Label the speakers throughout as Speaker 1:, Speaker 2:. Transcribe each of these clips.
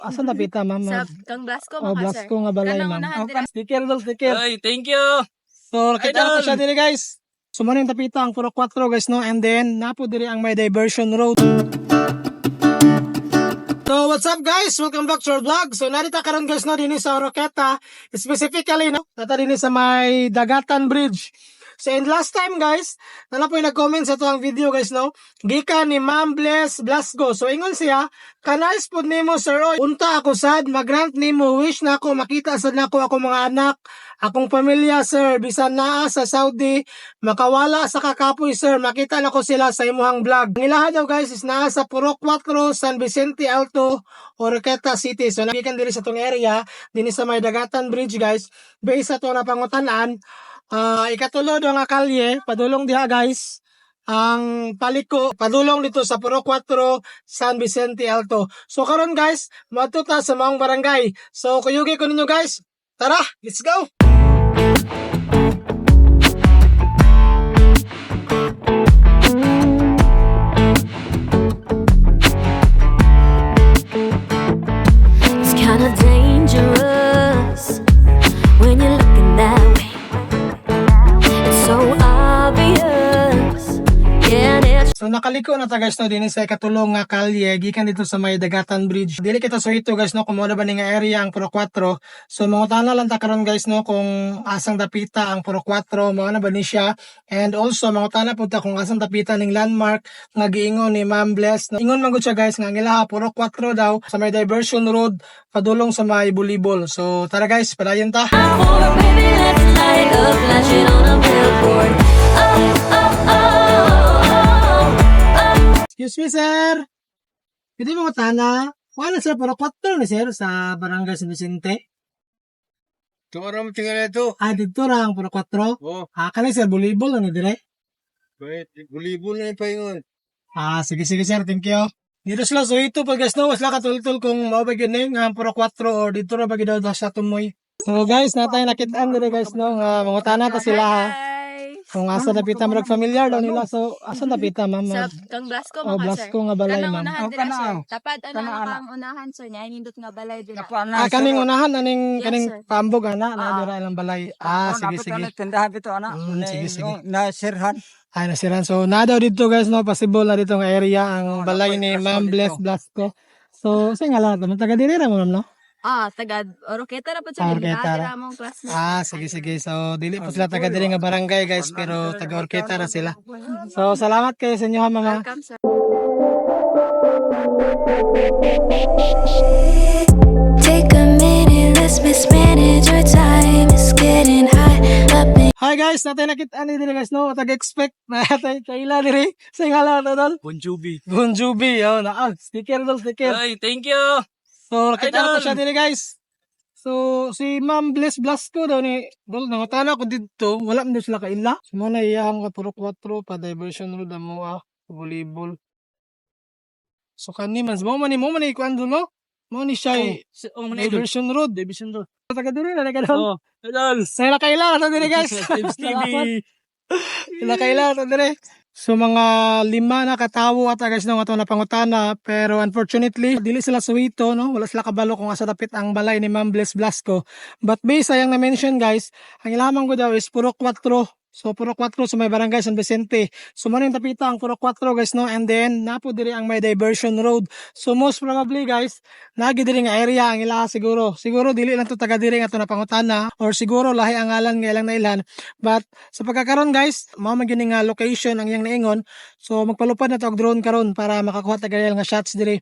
Speaker 1: Asa napita, ma'am?
Speaker 2: Sa kang Blasco
Speaker 1: Oh,
Speaker 2: maka sir.
Speaker 1: Blasco nga balay,
Speaker 2: Kanang
Speaker 1: ma'am.
Speaker 2: unahan
Speaker 1: Oh,
Speaker 2: dira.
Speaker 1: sticker dol, sticker.
Speaker 3: Ay, thank you.
Speaker 1: So, kita na
Speaker 3: Idol!
Speaker 1: po siya diri, guys. Sumanin tapita ang puro 4, guys, no? And then, napo diri ang may diversion road. So, what's up, guys? Welcome back to our vlog. So, narita karon guys, no? Dini sa Oroqueta. Specifically, no? Nata dini sa may Dagatan Bridge. So, and last time, guys, nala po yung nag-comment sa tuwang video, guys, no? Gika ni Ma'am Bless Blasco. So, ingon siya, kanais po nimo, sir, oy, unta ako sad, mag-grant nimo, wish na ako, makita sad na ako, ako mga anak, akong pamilya, sir, bisan naa sa Saudi, makawala sa kakapoy, sir, makita na ko sila sa imuhang vlog. Ang ilaha daw, guys, is naa sa Purok 4, San Vicente Alto, Oroqueta City. So, nagikan diri sa tong area, dini sa may Dagatan Bridge, guys, based sa to na pangutan-an. Ikatulo do nga kalye, padulong diha guys, ang paliko, padulong dito sa Puro 4, San Vicente Alto. So karon guys, matuta sa maong barangay. So kuyugi ko ninyo guys, tara, let's go!
Speaker 4: It's kinda dangerous when you're looking that way. It's so obvious, yeah, and it's
Speaker 1: So nakaliko na ta guys no din sa ikatulong nga kalye gikan dito sa may Dagatan Bridge. Dili kita so ito guys no kung ano ba ni nga area ang Puro 4. So mangutana lang ta karon guys no kung asang dapita ang Puro 4, mao na ba ni siya. And also mangutana pud ta kung asang dapita ning landmark nga giingon ni Ma'am Bless. No? Ingon man gud siya guys nga ang ilaha Puro 4 daw sa may diversion road padulong sa may Bulibol. So tara guys, padayon ta.
Speaker 4: or baby, let's light up, flash it on a billboard. Oh, oh, oh, oh, oh.
Speaker 1: Excuse me, sir. Pwede mo matana? Wala sir, Puro 4 ni sir sa Barangay San Vicente.
Speaker 3: Tumara mo tingnan ito.
Speaker 1: Dito ra ang Puro 4.
Speaker 3: Oh,
Speaker 1: Kanay sir, volleyball ano dire?
Speaker 3: wait, gulibol na yung paingon.
Speaker 1: Sige sir, thank you. Dito sila, so ito pag guys no, sila katultul kung maubag yun nga Puro 4 or dito ra bagi daw sa tumoy. So guys, natay nakitaan dire guys no, nga mangutana ta sila ha.
Speaker 2: Hi.
Speaker 1: Kung asa napita marag familiar daw nila. So asa napita ma'am?
Speaker 2: Sa kang Blasco
Speaker 1: Oh,
Speaker 2: maka sir.
Speaker 1: Blasco nga balay
Speaker 2: Kanang
Speaker 1: ma'am.
Speaker 2: unahan
Speaker 3: Oh,
Speaker 2: dira sir.
Speaker 3: kanang.
Speaker 2: Tapad
Speaker 3: Kanang
Speaker 2: kang unahan sir, nya nindot nga balay dira.
Speaker 1: Kaning unahan aning
Speaker 2: Yes,
Speaker 1: kaning
Speaker 2: sir.
Speaker 1: paambog ana na dira ilang balay. Sige.
Speaker 3: Tindahan ito, anak.
Speaker 1: Sige.
Speaker 3: Nasirhan.
Speaker 1: Ay nasiran. So na daw dito guys no, possible na dito nga area ang balay ni Ma'am Bless Blasco. So sa nga lang, taga diri ra mo no?
Speaker 2: Taga Oroqueta ra pud
Speaker 1: Ah,
Speaker 2: sa
Speaker 1: Oroqueta ra.
Speaker 2: dira mong classmate.
Speaker 1: Sige. So, dili po sila taga diri nga barangay, guys, pero taga Oroqueta ra sila. So, salamat kayo sa inyo, ha, mama.
Speaker 2: Welcome sir.
Speaker 4: Take a minute, let's mismanage your time. It's getting hot up in
Speaker 1: Hi, guys. Natay nakita ni diri, guys, no? Taga-expect na natay kaila diri. Sa ingala na, dol.
Speaker 3: Bonjubi.
Speaker 1: Bon Jovi, sticker, dol, sticker.
Speaker 3: Ay, thank you.
Speaker 1: So, nakita na
Speaker 3: Idol.
Speaker 1: po siya diri, guys. So, si Ma'am Bless Blasco daw ni, dol, nangutana ko dito, wala mo sila kaila. So, mo na iyahang ka Puro 4, pa diversion road, mo, volleyball. So, kanimans, mo man ikuan dol, no? Mo ni siya, diversion road. Taga diri na, taga dol.
Speaker 3: Oh, idol.
Speaker 1: Sa kaila na diri guys.
Speaker 3: Times TV.
Speaker 1: Ila kaila na diri. So mga 5 na katawo ata guys no ato na pangutana, pero unfortunately dili sila suwito no, wala sila kabalo kung asa dapit ang balay ni Ma'am Bless Blasco. But based sa yang na mention guys, ang ilamang ko daw is Puro 4. So Puro 4 sa may Barangay San Vicente. So maning tapita ang Puro 4 guys no, and then napo diri ang may diversion road. So most probably guys, nagi diri nga area ang ilaha siguro. Siguro dili lang to taga diri nga to na pangutana, or siguro lahi ang ngalan nga ilang nailan. But sa pagkakaron guys, mao man gyud nga location ang iyang naingon. So magpalupad na to og drone karon para makakuha ta nga shots diri.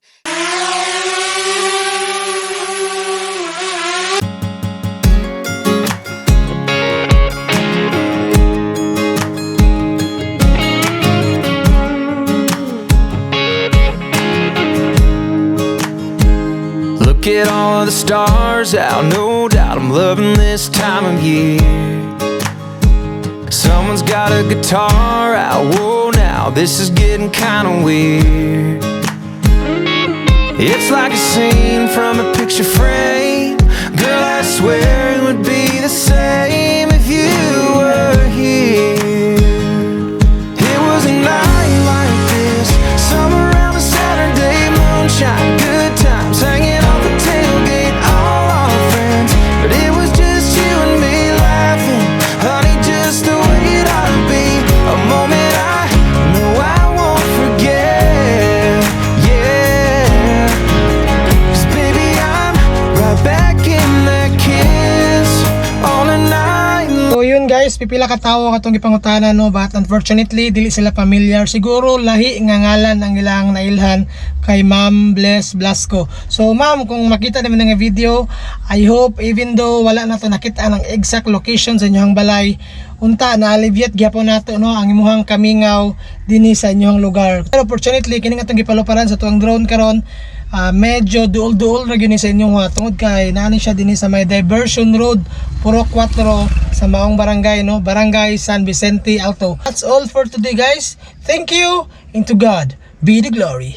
Speaker 5: Look at all of the stars out, no doubt I'm loving this time of year. Someone's got a guitar out, whoa now, this is getting kinda weird. It's like a scene from a picture frame. Girl, I swear it would be the same if you were here. It was a night like this, summer around a Saturday, moonshine, good times, hanging off the table.
Speaker 1: guys, pipila ka tawo katong gipangutana no, but unfortunately dili sila familiar. Siguro lahi nga ngalan ang ilang nailhan kay Ma'am Bless Blasco. So ma'am, kung makita naman nga video, I hope even though wala na to nakita ang exact location sa inyong balay, unta na alleviate gyapon nato no ang imuhang kamingaw dinhi sa inyong lugar. Pero fortunately kini nga tong gipaluparan sa tuang drone karon, medyo duol-duol ra gyud ni sa inyong tungod kay naani siya dinhi sa may diversion road Puro 4 sa maong barangay no, Barangay San Vicente Alto. That's all for today guys. Thank you, and to God be the glory.